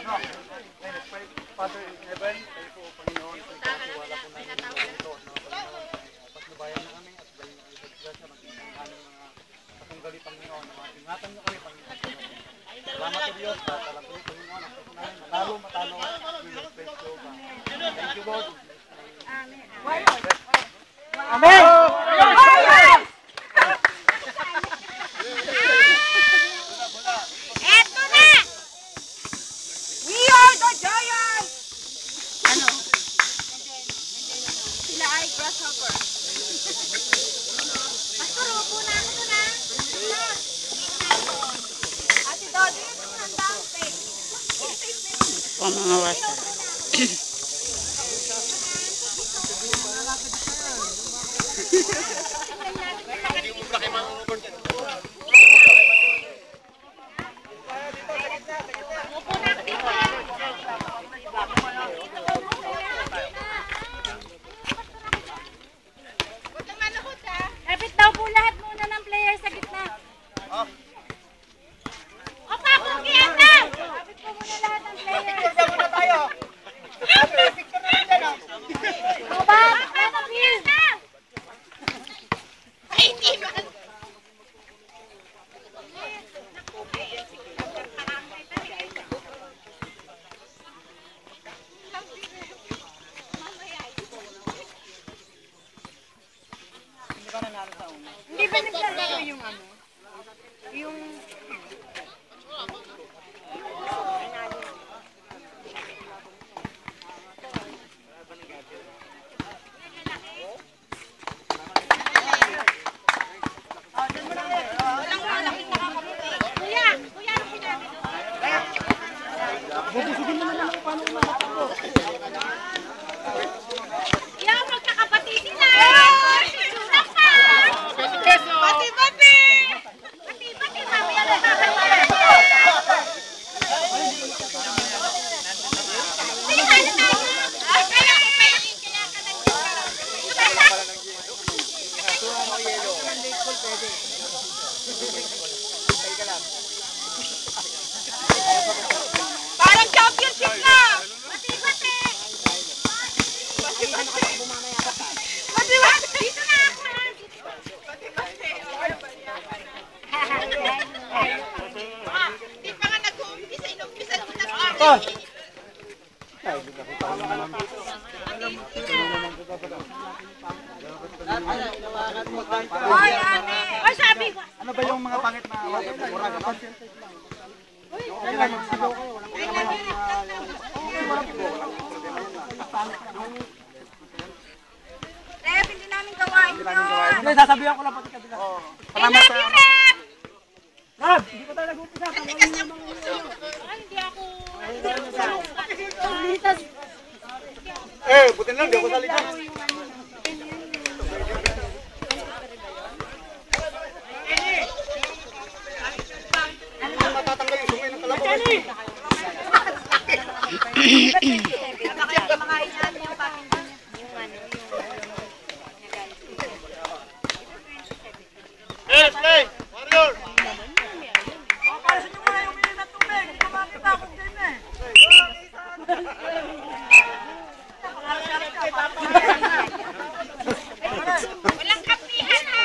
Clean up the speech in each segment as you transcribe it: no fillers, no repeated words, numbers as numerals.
Father in heaven, kayo po, Panginoon, pagkakatiwala po namin ng Lord na Panginoon. Patnubayan na kami at galing na isang grasya, maging aming mga katunggali, Panginoon. Ingatan niyo kami, Panginoon. Salamat sa Diyos, at alam ko, Panginoon, ang pagkakas namin, matalo, thank you, Lord. Amen. Amen! Eto na! We are the Giants! Ano? Sila ay grasshopper. Pastor, upo na ako doon na. Ate Dodi, handang face. Pamangawasa. Lapit daw po lahat muna ng player sa gitna. Opa, Cookie, anda! Lapit po muna lahat ng player. Picture muna tayo. Picture na dyan, o. Opa, Cookie. Ay, di ba? Hindi ba naglalaro yung ano? Yung... Kuya, ano sinabi? Bubusugin mo naman ako paano umatakbo. Yung magkakapatid nila! Bati-bati! Bati-bati! Mamaya na nakakapatid! Ay, ano tayo? Kaya ko pa yung kaya ka nang parang championship na! Bati-bati! Bati-bati! Dito na ako ha! Di pa nga nag-uumpisa, inumpisa ko na ako. Hoy, ate! Hoy, sabi ko! Ano ba yung mga pangit na mura ganon? Okay lang, magsigaw kayo. Rep, hindi namin gawain yun! Hindi, sasabihan ko lang pati kabila. I love you, Rep! Rab, hindi ko tayo nag-umpisa. Hindi ako... Buti lang, di ako salita. Matatanggal yung sungay ng kalabaw. Makain natin yung pakin niya. Yung ano, Yes, play! Warrior! walang kapihan ha!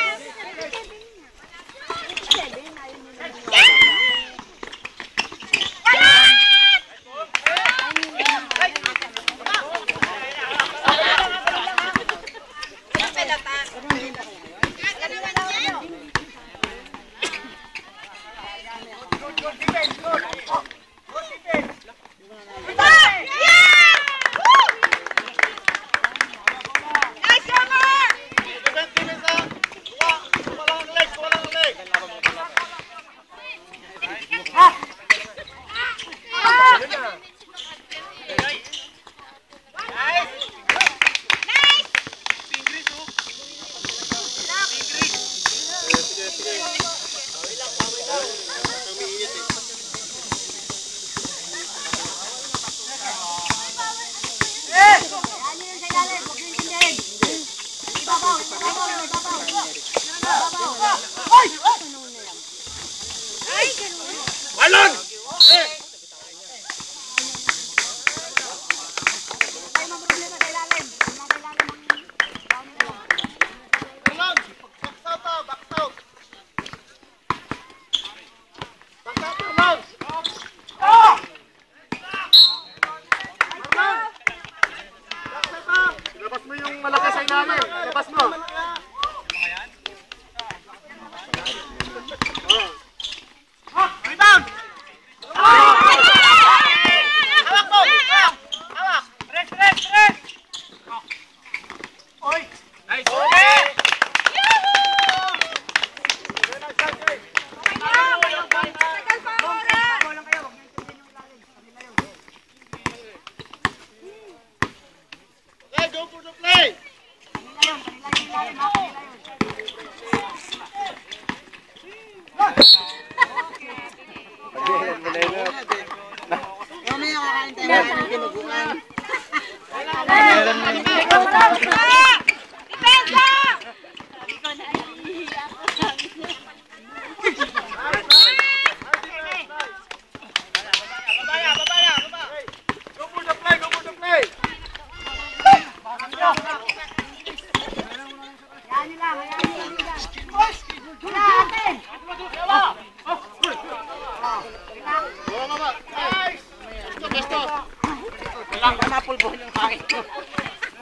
pulbo ng bakit ko.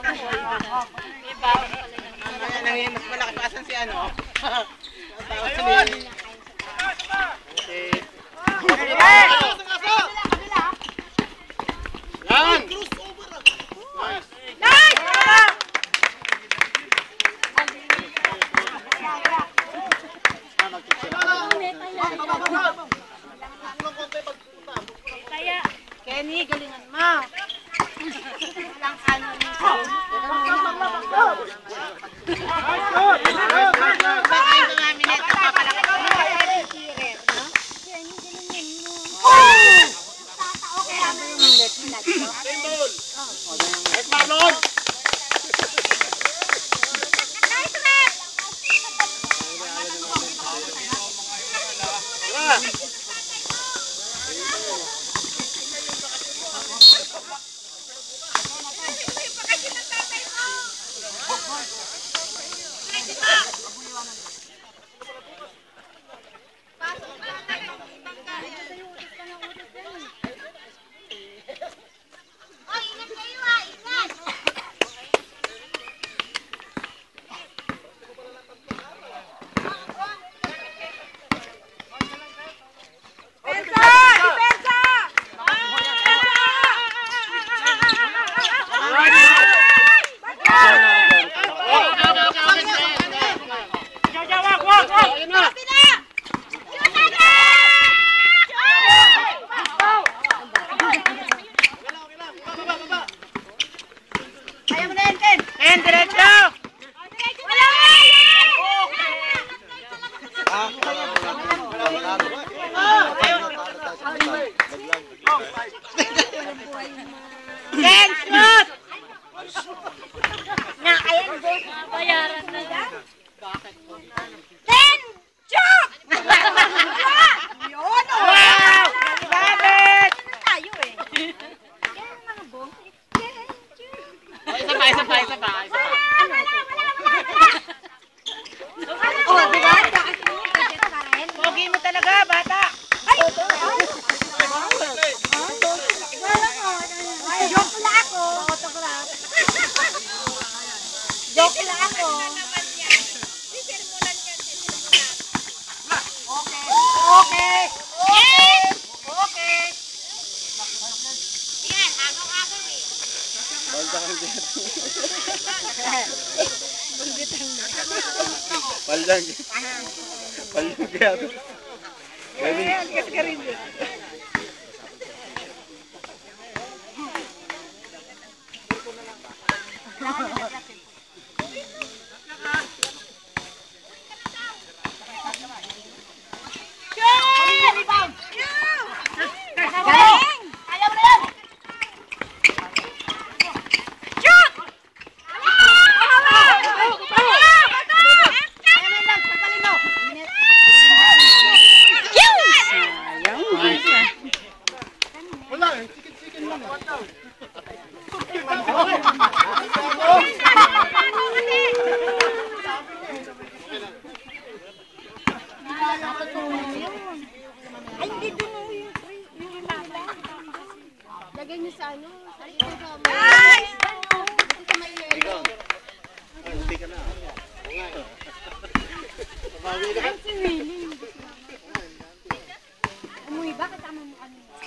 Mas malaki pa asan si ano. Ayun! Yan! Kenny, galingan mo. Walang ano nito.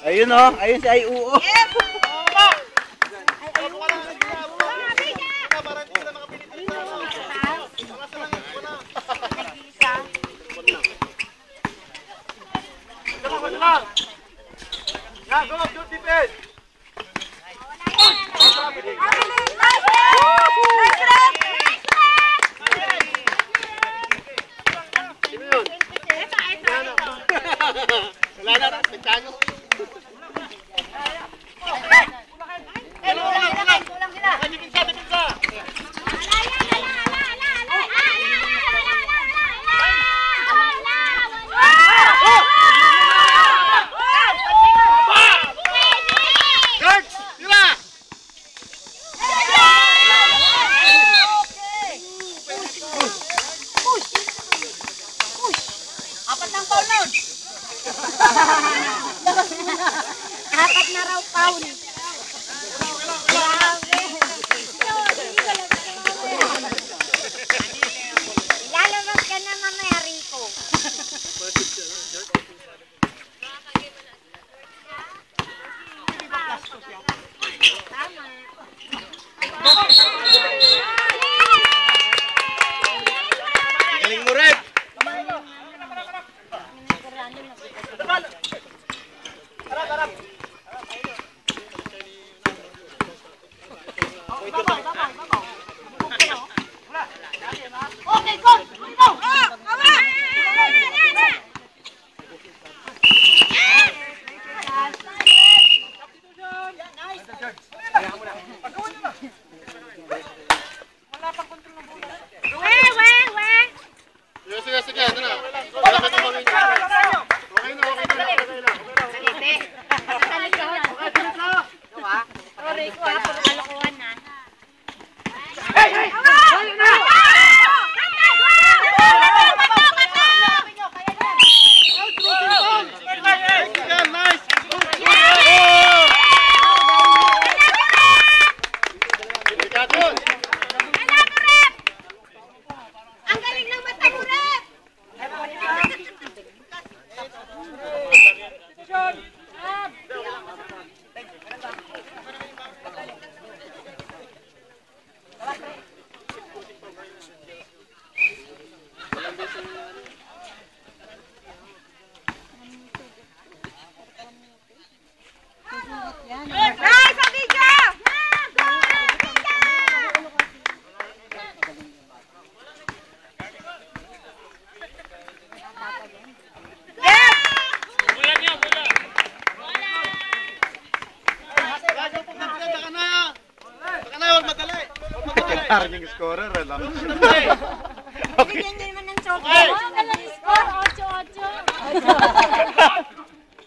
Ayun o, ayun si Ayuo. Apat na raw pound. Galing mo rin! Okay, go! Go! Sige, sige, ano na? Wala ka naman yung okay na, okay na. Sorry ko, ako kalokohan na. Ang galing ng mata mo rin! Nice, Adija! Narinig yung scorer, alam. Bigyan niyo naman ng chocolate. Oh, galang score.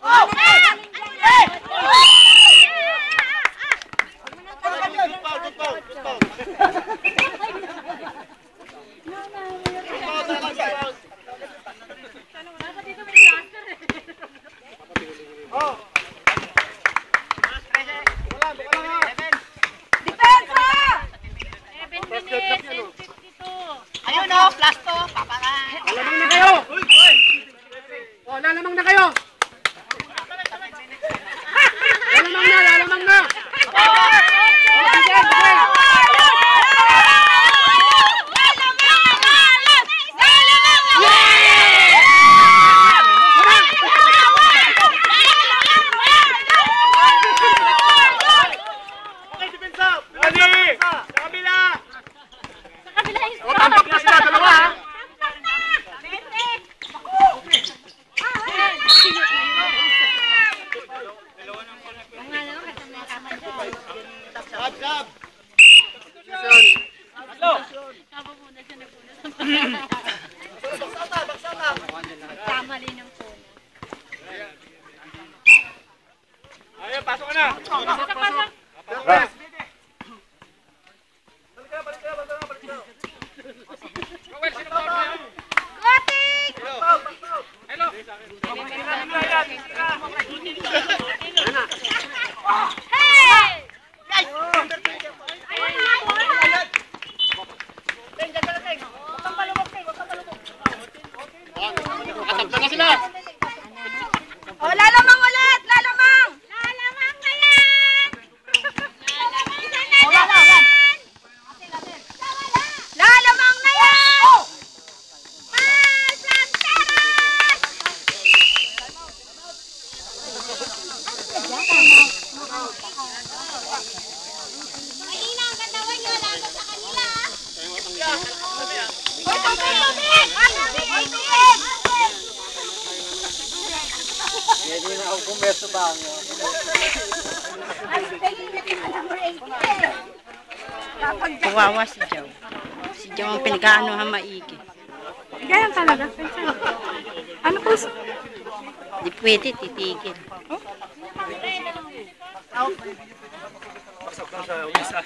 8-8. Oh, Ayun o, plus to. Papara. Lalamang na kayo! O, lalamang na kayo! Lalamang na! Okay, depensa! Ready! Sa kabila! O, tampak na sila, dalawa ha! Sab, sab! Kamali ng phone. Ayun, pasok ka na! Pasok. Press! Gotik! Hey! Kasabla na sila! O, lalamang ulit! Lalamang! Lalamang na yan! Lalamang na yan! Mahina ang katawan nyo, lalo sa kanila. Hoy, tubig! Hindi na ako pumesto ba ang Kawawa si Jow. Si Jow ang pinag-aanohan maigi. Ganyan talaga. Ano po? Di pwede titigil. Pasok lang sa umisa.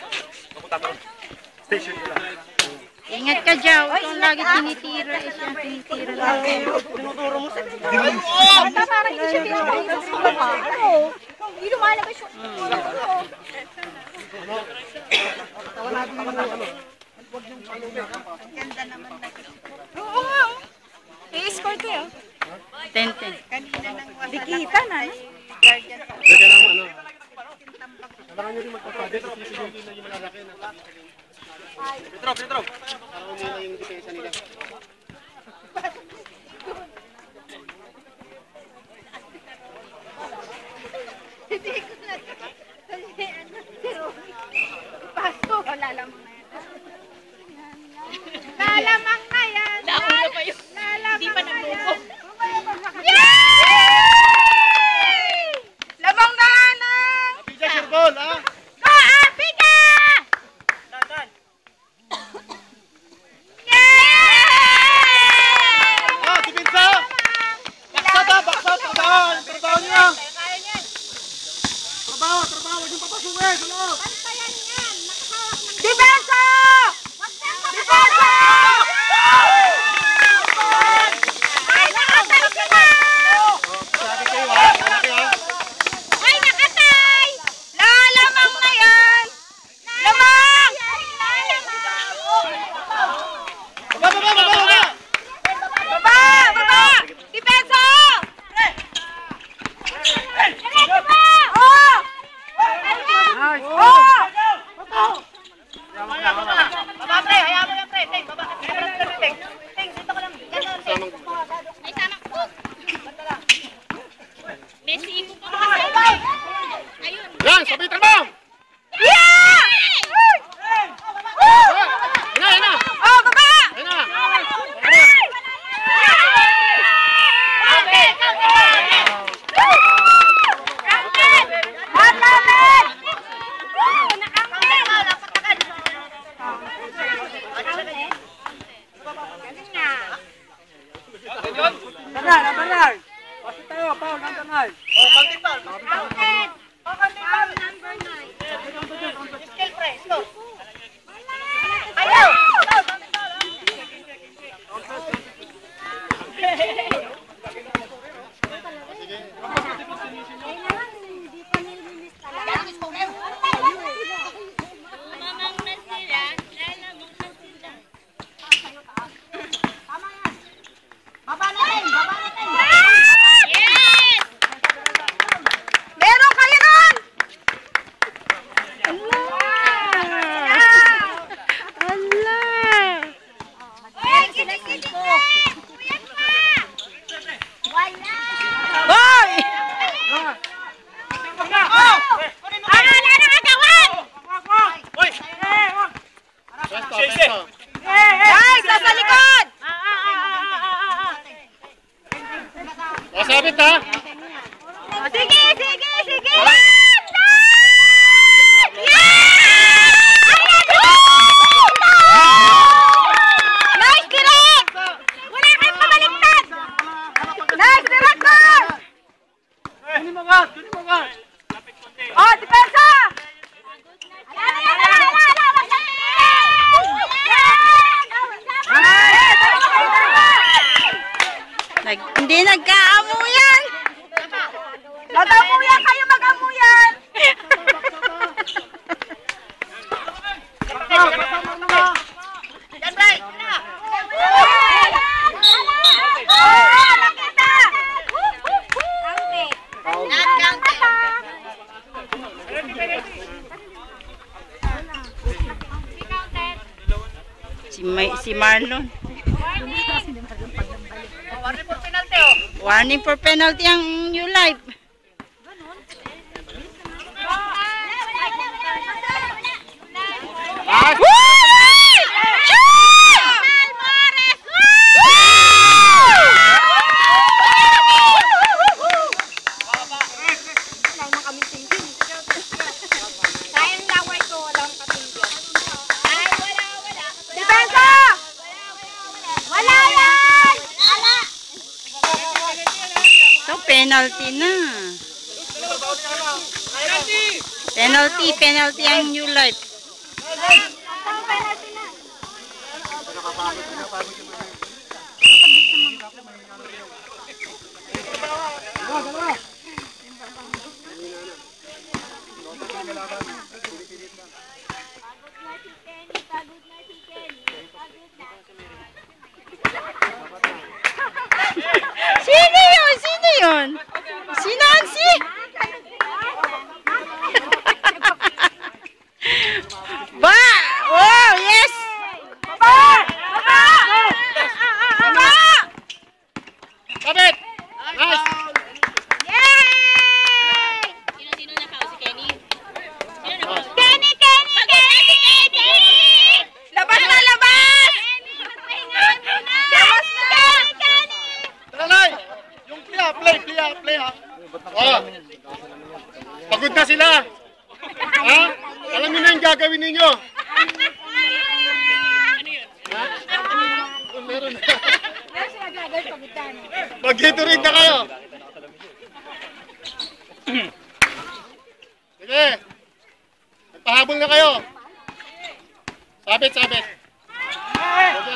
Papunta ko. Station nila. Ingat ka, Jow. Ito ang lagi tinitira. Siya ang tinitira lang. tinuturo mo sa Basta parang hindi siya pinapalitan sa mga. Ano? Hindi lumalabas yung... Oo nga. I-escort ko yun. 10-10. Di kita na. Teka lang, ano. Kailangan nyo rin magpapadit at sisigilin na yung malalaki na sabi ko rin. Petro! Parang nila yung depensa nila. Lalamang na yan. Nauna pa yun. Hindi pa nagbubo. Yay! Lamang na na! Apija, Sirbol, ha? Go, Apija! Dan. Yay! Ah, depensa! Baksa! Trabaho niya! Trabaho! Huwag yung papasukin! Sa loob! Depensa! Depensa! Ay, nakatay sila! Sabi kayo, ha? Malaki, ha? Ay, nakatay! Lalamang na yan! Lamang! Baba! Baba! Depensa! Oh! Oh! Baba, pre. Hayaan mo lang, pre. Ting, baba. Ting, dito ka lang. May samang cook. Messi, ikot ka kasi. Ayun. Yan! Sabitan mo! Yeah! Yan na! Oh, baba! Yan na! Tanay! Pasi tayo, Paul, ng tanay. Skill, pre. Stop. Ayaw! Yes! Meron kayo nun! Ay, kinig-kinig na! Kuya pa! Wala! Boy! Oh! Wala na kagawan! Pesto! Ay, sa likod! Sabit, ha? Sige! Nice direct! Wala kayong pabaliktad! Nice direct, boss! Kunin mo nga! Oh, depensa! Hindi nagkaamuyan. Mag-amuyan kayo, mag-amuyan! Yan, pre. Na. Nakita! Si Marlon. Warning for penalty, oh. Warning for penalty ang New Life. Depensa! Wala yan! So, penalty na. Penalty ang New Life. Sino yun? Si Nancy? Ha? Alam niyo na yung gagawin ninyo. Ha? Meron na. Mag-Gatorade na kayo. Sige. Nagpahabol na kayo. Sabit, sabit.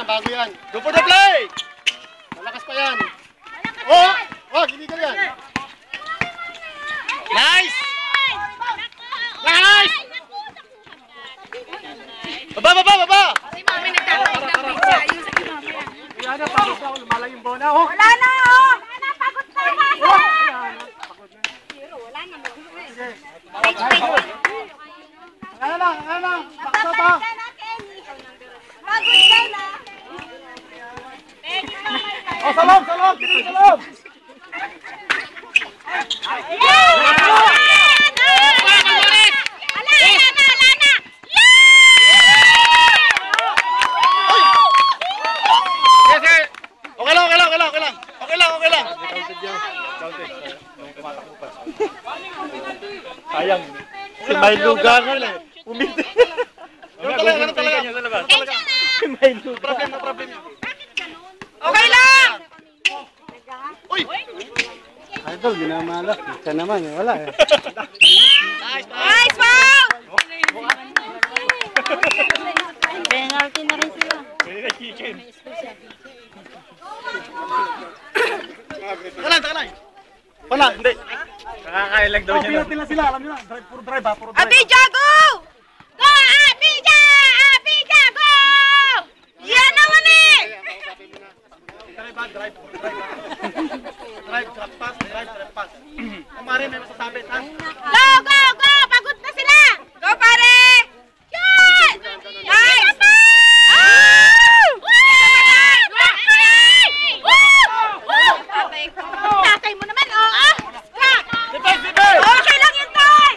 Bago yan. Go for the play! Malakas pa yan. Oh! Oh, ginigal yan. Nice! Nice! Baba, baba, baba! Wala na, pagod na. Lumalang yung bona. Oh. Wala na, oh! Wala na, pagod na yung masa! Wala na mo. Ano lang, ano lang. Baksa pa. Pagod ka na. Oh, sa loob, sa loob. Dito sa loob. Okay lang, okay lang, okay lang, okay lang. Okay lang, okay lang. Sayang. Si may lugar na eh. Umiti. Ano talaga, ano talaga? May lugar. Problem na problem. Okay lang! Uy! Idol, ginamala. Isa naman, wala eh. Nice, foul! Penalty na rin sila. Takalan, takalan. Wala, hindi. Kakakailag daw niya. Pinatila sila, alam niyo na. Puro drive ha, puro drive. Abidja, go! Go, Abidja! Abidja, go! Yan naman eh! Drive ha, drive, puro drive ha. Drive, trap pass, drive, trap pass. Kumari, may masasabit ha. Go, go, go! Pagod na sila! Go, pare! Shoot! Nice! Tatay mo naman, oo! Defense, defense! Okay lang yun, Tay!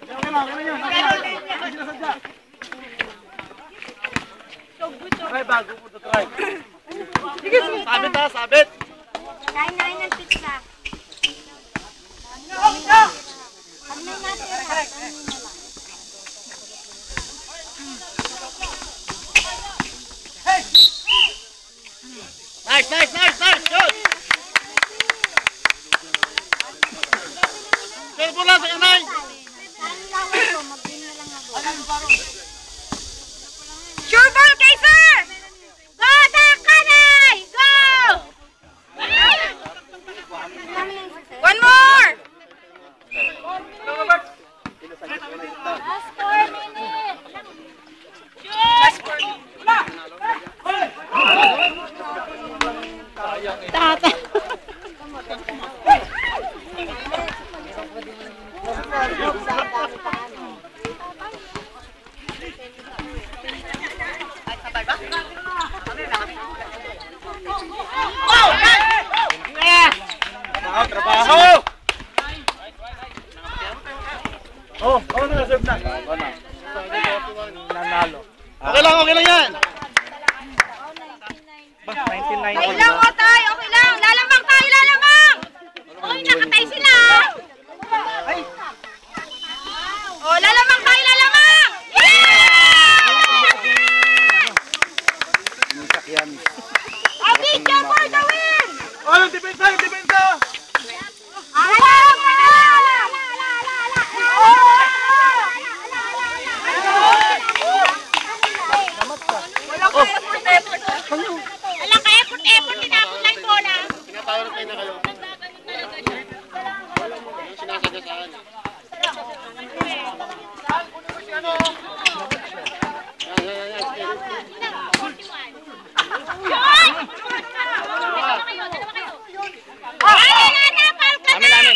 Okay lang, okay lang yan. Hindi na sadya. Drive, bago po to drive. Sabit ha, sabit. Kain na ng pizza. Ano yung natira? Nice, nice, nice, nice, good! Careful lang sa kanay! Kain lang ako, mag-in na lang ako. Sure ball, Kaiser! Go, Takanay! Go! One more! Last 4 minutes. Tata. Trabaho! Oh, ako na, serve na. Nanalo. Okay lang yan. 99. Okay lang, o, Tay! Okay lang! Lalamang tayo, lalamang! Uy, nakatay sila! Oh, lalamang tayo, lalamang! Abidja for the win! Oh, yung depensa, yung depensa! Walang ka-effort, tinapon lang bola. Tinatawag kayo na kayo. Yung sinasagasaan.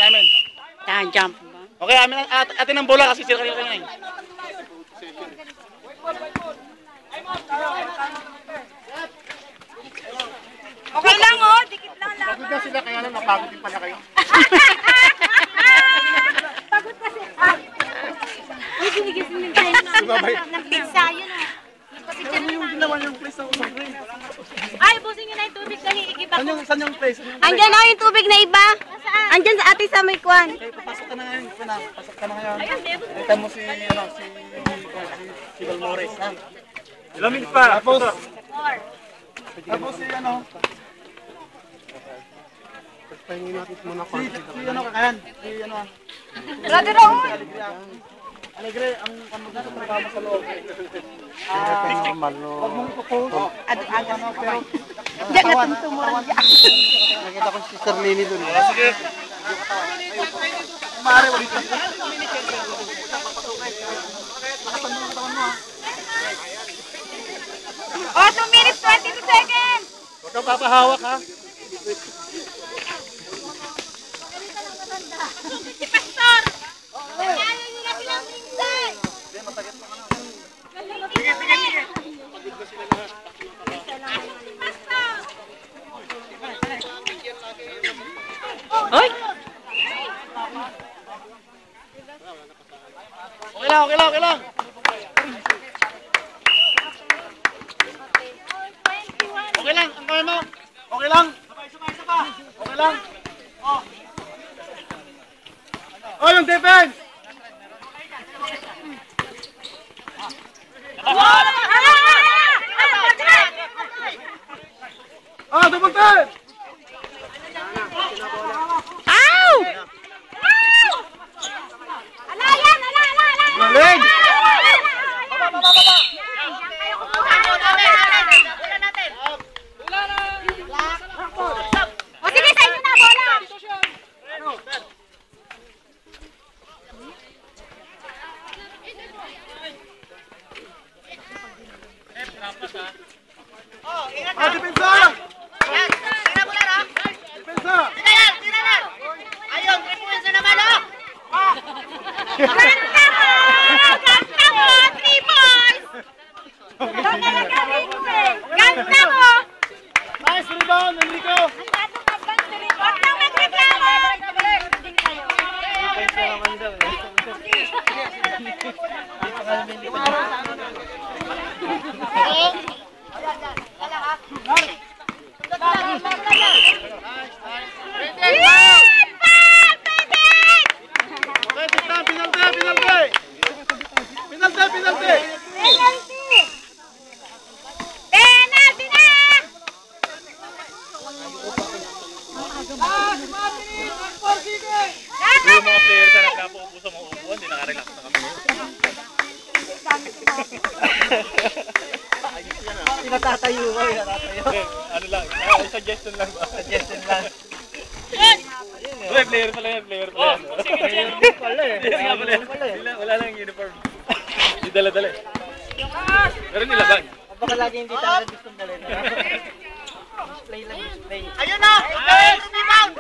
Amin. Jump ba? Okay, atin ang bola kasi sila kanina eh. Okay lang, oh. Dikit lang lang. Pagod na sila kaya lang napagod din pala kayo. Pagod kasi. Uy, ginigising yung tayo ng pizza yun, oh. Ano yung ginawa yung place ng usang rin? Ay, busin nyo na yung tubig na hiigib ako. Saan yung place? Andyan na yung tubig na iba. Andyan sa ate sa may kwan. Okay, papasok ka na ngayon. Pasok ka na ngayon. Kita mo si Balmores. Ilang minutes pa? Tapos si ano? Pahingin natin muna Si ano kakayan? Si ano? Brother Raul. Alegre, ang pamagana trabaho sa loob. Malo. Huwag mong ipopost. Ano, pero... Diyan na tumutumuran dyan. Nakita ko si Sir Lini doon. Sige. Kumari, ulit lang. Oh, 2 minutes, 22 seconds. Huwag kang papahawak ha. Si Pastor. Kaya nyo na silang minsan. Sige, sige, sige. Pastor. Oy! Okay lang, okay lang, okay lang. Okay lang, ang kaya mo. Okay lang. Okay lang. Oh, yung defense! Ah, double time! Ow! Ala, yan, ala. Galing! O sige, sa inyo na, bola. Ah, depensa! Depensa! Ganda mo, 3 points. Ganda mo. Nice rebound, Enrico! Huwag nang magreklamo. Okay, tita, penalty! Penalty! Penalty na! Yung mga players na nagkapaupo sa mga upuan, hindi nakarelax na kami. Pinatatayo ko, pinatatayo. Ano lang, suggestion lang ba? Suggestion lang. Uy, player pala yan, player pala yan. Player din pala eh. Player nga pala yan. Wala lang uniform. Hindi dala-dala eh. Pero nilabag. Baka lagi hindi talaga gustong dalhin. Display lang, display. Ayun na! Rebound!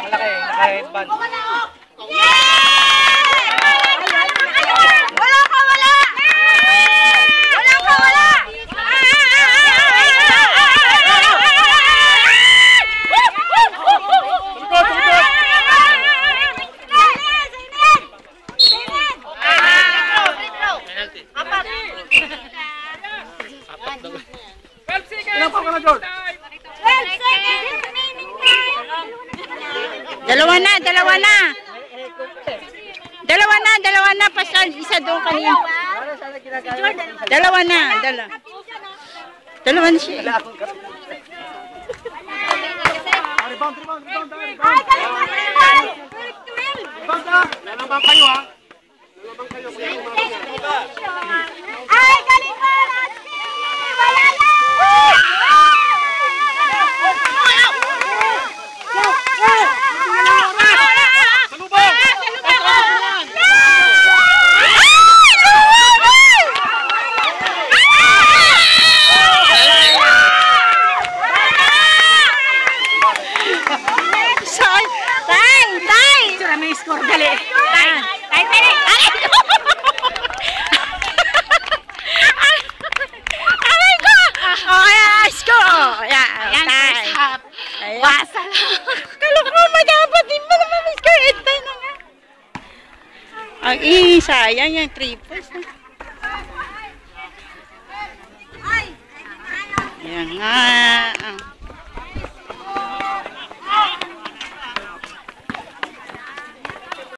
Malaki, naka-headband. Wala ka, wala! Wala ka, wala! Ilang pa ka na, George? Dalawa na. Pasal, isa doon kanina. Dalawa na. Dalawa na siya. Rebound. Ay, galing mo, rebound! Rebound ha! Lalabang kayo ha! Ay, galing mo, Ratsy! Wala na! Tay! Sura may score, dali. Tay! sayang yung triples. Yan nga.